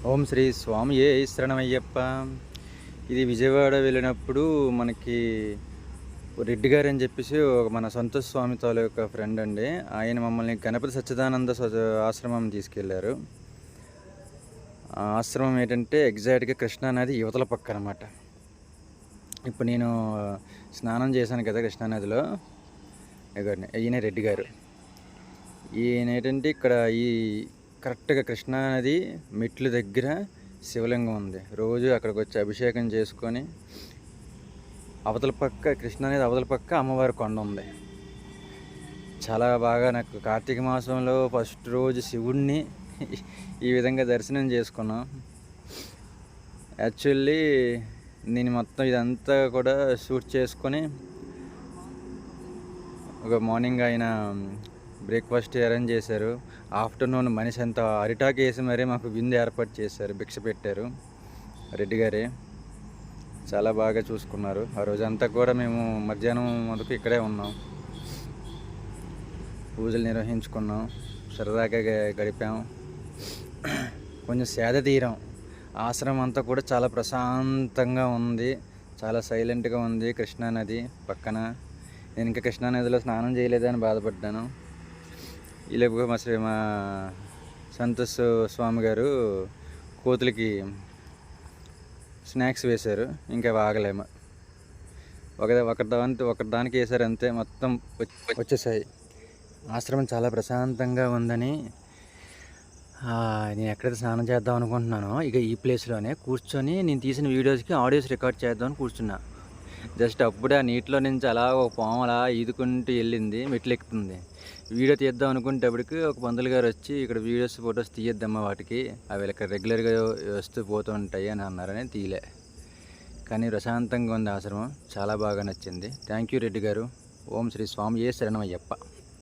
ఓం శ్రీ స్వామియే శరణమయ్యప్ప. ఇది విజయవాడ వెళ్ళినప్పుడు మనకి రెడ్డి గారు అని చెప్పేసి మన సంతోష్ స్వామి తాలూకా ఫ్రెండ్ అండి. ఆయన మమ్మల్ని గణపతి సచ్చిదానంద ఆశ్రమం తీసుకెళ్లారు. ఆ ఆశ్రమం ఏంటంటే ఎగ్జాక్ట్గా కృష్ణా నది యువతల పక్క అనమాట. ఇప్పుడు నేను స్నానం చేశాను కదా కృష్ణానదిలో. ఈయన రెడ్డి గారు. ఈయన ఏంటంటే ఇక్కడ ఈ కరెక్ట్గా కృష్ణానది మెట్ల దగ్గర శివలింగం ఉంది. రోజు అక్కడికి వచ్చి అభిషేకం చేసుకొని అవతల పక్క కృష్ణానది అవతల పక్క అమ్మవారి కొండ ఉంది. చాలా బాగా నాకు కార్తీక మాసంలో ఫస్ట్ రోజు శివుడిని ఈ విధంగా దర్శనం చేసుకున్నాం. యాక్చువల్లీ నేను మొత్తం ఇదంతా కూడా షూట్ చేసుకొని ఒక మార్నింగ్ ఆయన బ్రేక్ఫాస్ట్ అరేంజ్ చేశారు. ఆఫ్టర్నూన్ మనిషి అంతా అరిటాకు వేసి మరీ మాకు విందు ఏర్పాటు చేశారు, భిక్ష పెట్టారు రెడ్డి గారే. చాలా బాగా చూసుకున్నారు. ఆ రోజంతా కూడా మేము మధ్యాహ్నం వరకు ఇక్కడే ఉన్నాం, పూజలు నిర్వహించుకున్నాం, సరదాగా గడిపాం, కొంచెం సేద తీరాం. ఆశ్రమం అంతా కూడా చాలా ప్రశాంతంగా ఉంది, చాలా సైలెంట్గా ఉంది. కృష్ణానది పక్కన. నేను ఇంకా కృష్ణానదిలో స్నానం చేయలేదని బాధపడ్డాను. ఈలోపు మా సంతోష్ స్వామి గారు కోతులకి స్నాక్స్ వేశారు. ఇంకా ఆగలేము. ఒకదానికి వేశారు అంతే, మొత్తం వచ్చేసాయి. ఆశ్రమం చాలా ప్రశాంతంగా ఉందని నేను ఎక్కడైతే స్నానం చేద్దాం అనుకుంటున్నానో ఇక ఈ ప్లేస్లోనే కూర్చొని నేను తీసిన వీడియోస్కి ఆడియోస్ రికార్డ్ చేద్దామని కూర్చున్నా. జస్ట్ అప్పుడే ఆ నీటిలో నుంచి అలా ఒక పాము అలా ఈదుకుంటూ వెళ్ళింది, మెట్లు ఎక్కుతుంది. వీడియో తీద్దాం అనుకునేటప్పటికి ఒక పంతులు గారు వచ్చి ఇక్కడ వీడియోస్ ఫొటోస్ తీయొద్దమ్మా, వాటికి అవి ఇక్కడ రెగ్యులర్గా వస్తూ పోతూ ఉంటాయి అని అన్నారని తీయలే. కానీ ప్రశాంతంగా ఉంది ఆశ్రమం, చాలా బాగా నచ్చింది. థ్యాంక్ యూ రెడ్డి గారు. ఓం శ్రీ స్వామియే శరణమయ్యప్ప.